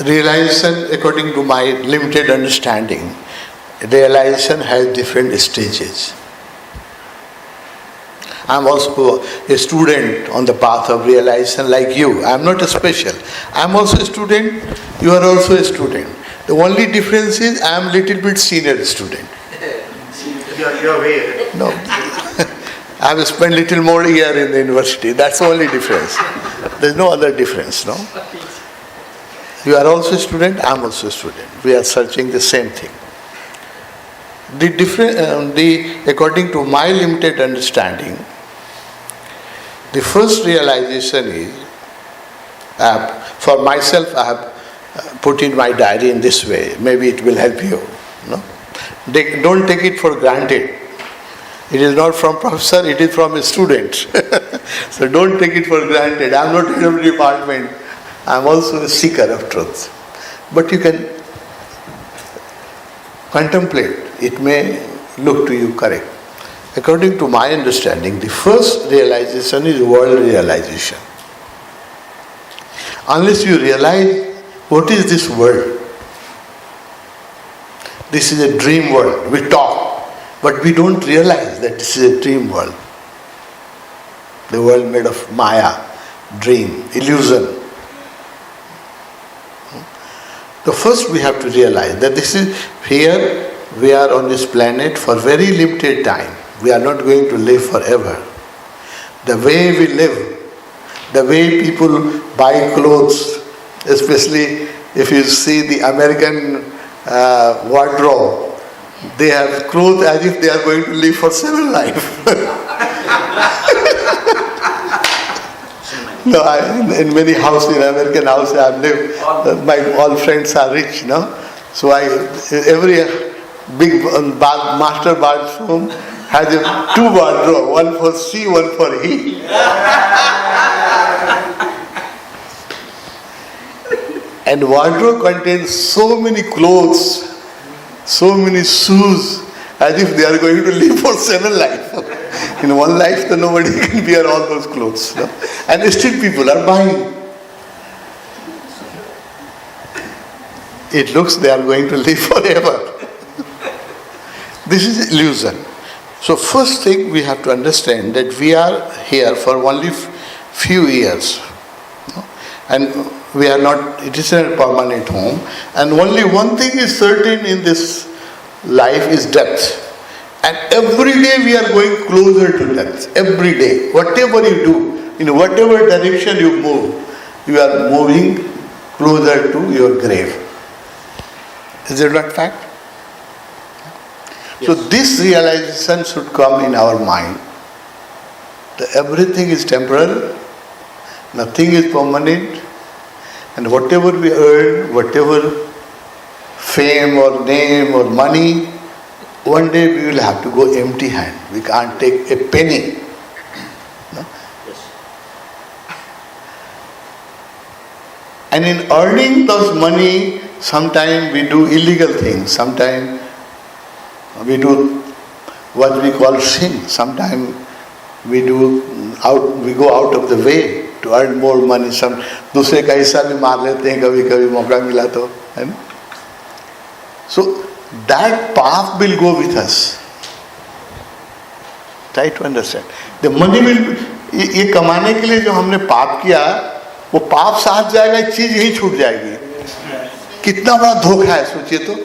Realization, according to my limited understanding, realization has different stages. I am also a student on the path of realization like you. I am not a special. I am also a student, you are also a student. The only difference is I am little bit senior student. You are way. No. I have spent little more year in the university. That's the only difference. There is no other difference, no? You are also a student, I am also a student. We are searching the same thing. According to my limited understanding, the first realization is, for myself I have put in my diary in this way, maybe it will help you. No? Don't take it for granted. It is not from professor, it is from a student. So don't take it for granted. I am not in every department. I am also a seeker of truth. But you can contemplate. It may look to you correct. According to my understanding, the first realization is world realization. Unless you realize what is this world, this is a dream world. We talk, but we don't realize that this is a dream world. The world made of Maya, dream, illusion. So first we have to realize that this is here, we are on this planet for very limited time. We are not going to live forever. The way we live, the way people buy clothes, especially if you see the American wardrobe, they have clothes as if they are going to live for 7 lives. No, in many houses, in American houses I have lived, my all friends are rich, no? So every big master bathroom has 2 wardrobes, one for she, one for he. And wardrobe contains so many clothes, so many shoes, as if they are going to live for 7 lives. In one life, then nobody can wear all those clothes. No? And still people are buying. It looks they are going to live forever. This is illusion. So first thing we have to understand that we are here for only few years. No? And we are not, it is a permanent home. And only one thing is certain in this life is death. And every day we are going closer to death. Every day. Whatever you do, in whatever direction you move, you are moving closer to your grave. Is it not fact? Yes. So this realization should come in our mind. That everything is temporal, nothing is permanent, and whatever we earn, whatever fame or name or money, one day we will have to go empty hand. We can't take a penny. No? Yes. And in earning those money, sometimes we do illegal things. Sometimes we do what we call sin. Sometimes we go out of the way to earn more money. Some दूसरे का हिस्सा भी मार लेते हैं कभी-कभी मौका मिला तो, है ना? So that path will go with us. Try to understand. The money will, ये कमाने के लिए जो हमने पाप किया, वो पाप साथ जाएगा, एक चीज यही छूट जाएगी. कितना बड़ा धोखा है सोचिए तो.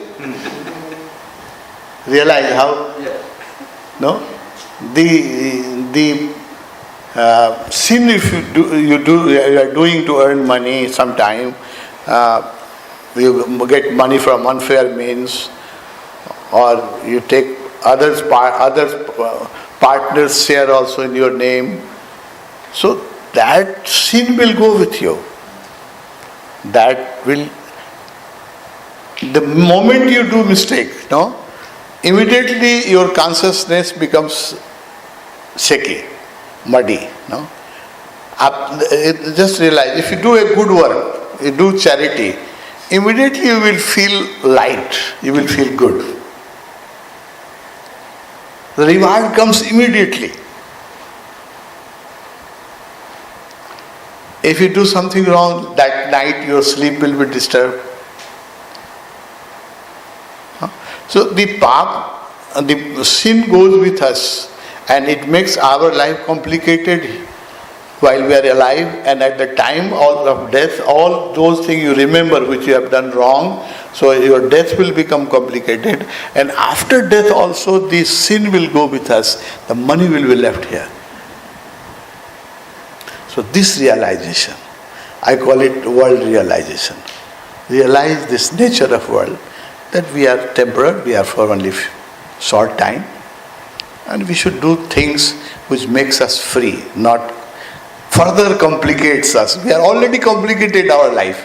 Realize how, no? The sin if you are doing to earn money sometime, you get money from unfair means, or you take others partners share also in your name. So that sin will go with you. That will, the moment you do mistake, no, immediately your consciousness becomes shaky, muddy, no. Just realize, if you do a good work, you do charity, immediately you will feel light, you will feel good. The reward comes immediately. If you do something wrong, that night your sleep will be disturbed. So the path, the sin goes with us and it makes our life complicated while we are alive, and at the time of death, all those things you remember which you have done wrong, so your death will become complicated, and after death also the sin will go with us, the money will be left here. So this realization, I call it world realization. Realize this nature of world, that we are temporary, we are for only short time, and we should do things which makes us free, not further complicates us. We are already complicated our life.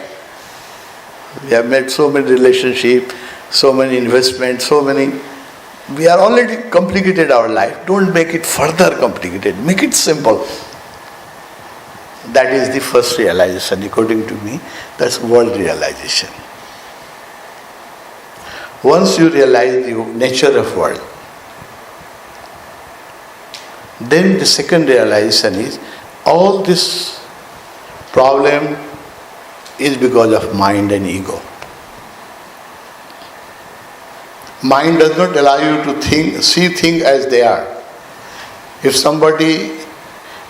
We have made so many relationships, so many investments, we are already complicated our life. Don't make it further complicated, make it simple. That is the first realization, according to me, that's world realization. Once you realize the nature of world, then the second realization is, all this problem is because of mind and ego. Mind does not allow you to see things as they are. If somebody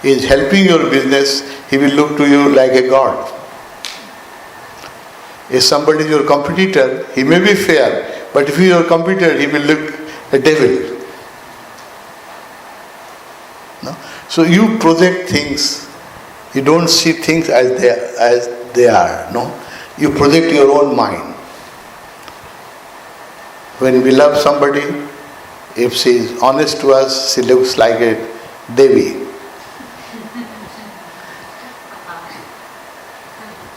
is helping your business, he will look to you like a god. If somebody is your competitor, he may be fair, but if he is your competitor, he will look a devil. No? So you project things. You don't see things as they are. No, you project your own mind. When we love somebody, if she is honest to us, she looks like a Devi.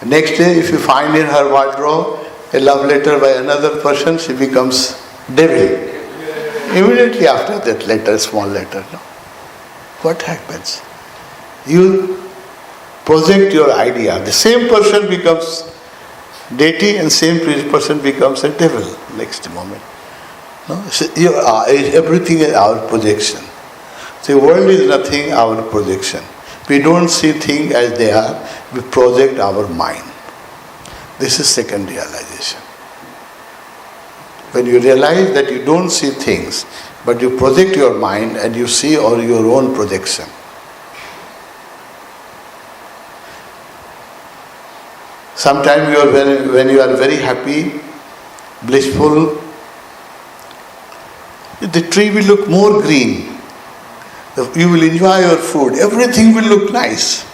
Next day, if you find in her wardrobe a love letter by another person, she becomes devil. Immediately after that letter, small letter. No? What happens? You project your idea. The same person becomes deity and same person becomes a devil next moment. No? So everything is our projection. The world is nothing our projection. We don't see things as they are, we project our mind. This is second realization. When you realize that you don't see things, but you project your mind and you see all your own projection. Sometimes when you are very happy, blissful, the tree will look more green. You will enjoy your food. Everything will look nice.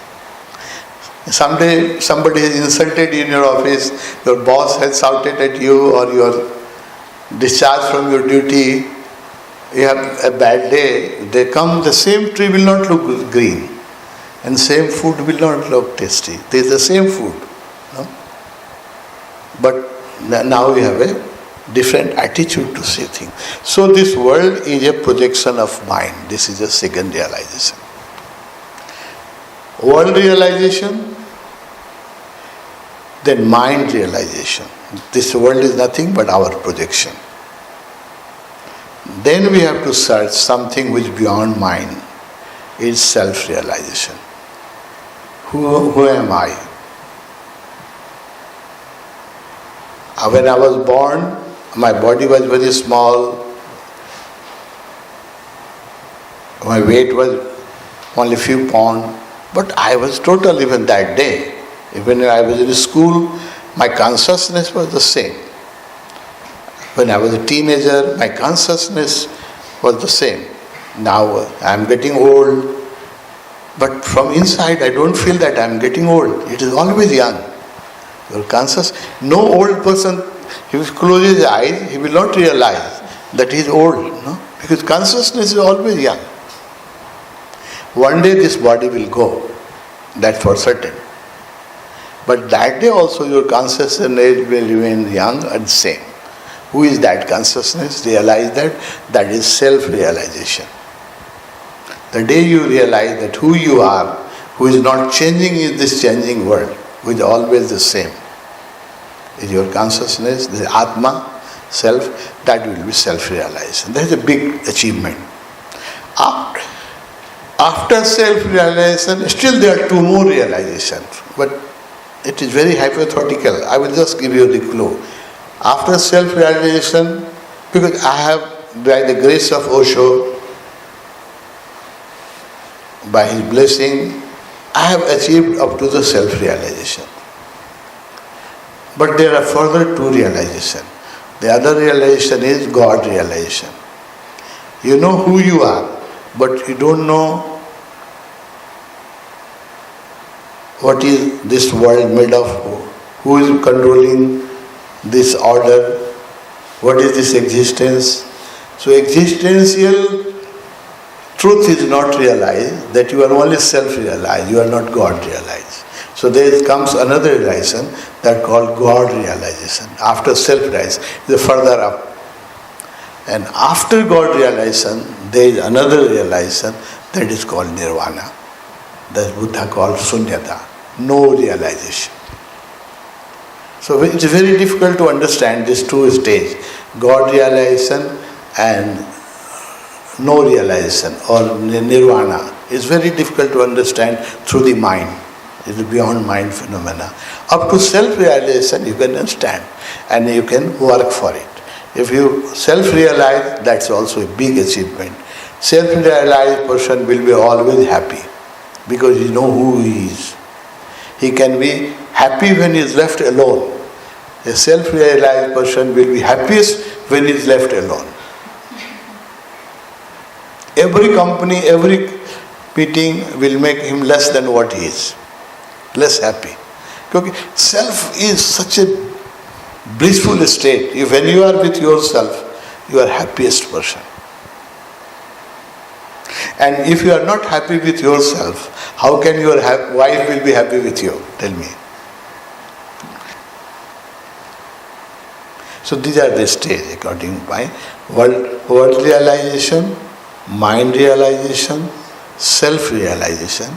Someday somebody has insulted you in your office, your boss has shouted at you, or you are discharged from your duty, you have a bad day, the same tree will not look green and same food will not look tasty. There is the same food. No? But now you have a different attitude to see things. So this world is a projection of mind. This is a second realization. World realization, then mind realization. This world is nothing but our projection. Then we have to search something which beyond mind is self-realization. Who am I? When I was born, my body was very small. My weight was only few pounds. But I was total even that day. Even when I was in school, my consciousness was the same. When I was a teenager, my consciousness was the same. Now I am getting old, but from inside I don't feel that I am getting old. It is always young. Your conscious, no old person, if he closes his eyes, he will not realize that he is old, no? Because consciousness is always young. One day this body will go, that's for certain. But that day also your consciousness will remain young and same. Who is that consciousness? Realize that is self-realization. The day you realize that who you are, who is not changing in this changing world, who is always the same, is your consciousness, the Atma, self, that will be self-realization. That is a big achievement. After self-realization, still there are two more realizations, but it is very hypothetical. I will just give you the clue. After self-realization, Because I have, by the grace of Osho, by his blessing, I have achieved up to the self-realization. But there are further two realizations. The other realization is God realization. You know who you are, but you don't know what is this world made of, who is controlling this order, what is this existence. So existential truth is not realized, that you are only self-realized, you are not God-realized. So there comes another realization that called God realization. After self-realization, the further up. And after God realization, there is another realization that is called nirvana. That Buddha called sunyata, no realization. So it's very difficult to understand these two stages, God realization and no realization or nirvana. It's very difficult to understand through the mind. It is beyond mind phenomena. Up to self-realization you can understand and you can work for it. If you self-realize, that's also a big achievement. Self-realized person will be always happy because he knows who he is. He can be happy when he is left alone. A self-realized person will be happiest when he is left alone. Every company, every meeting will make him less than what he is, less happy. Because self is such a blissful state. When you are with yourself, you are happiest person. And if you are not happy with yourself, how can your wife will be happy with you? Tell me. So these are the stages according to my world realization, mind realization, self-realization,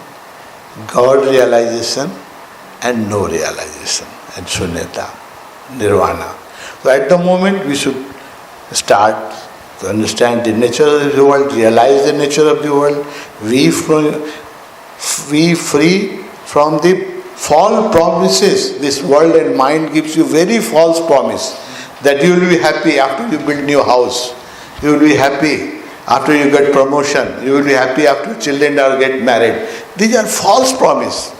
God realization, and no realization, and shunyata, nirvana. So at the moment we should start to understand the nature of the world, realize the nature of the world, we free from the false promises. This world and mind gives you very false promise that you will be happy after you build new house, you will be happy after you get promotion, you will be happy after children are get married. These are false promises.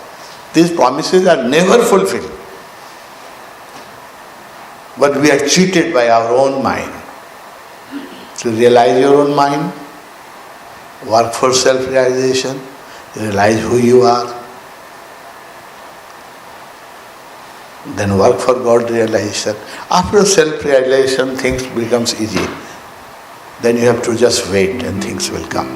These promises are never fulfilled. But we are cheated by our own mind. So realize your own mind, work for self-realization, realize who you are, then work for God realization. After self-realization, things becomes easy. Then you have to just wait and things will come.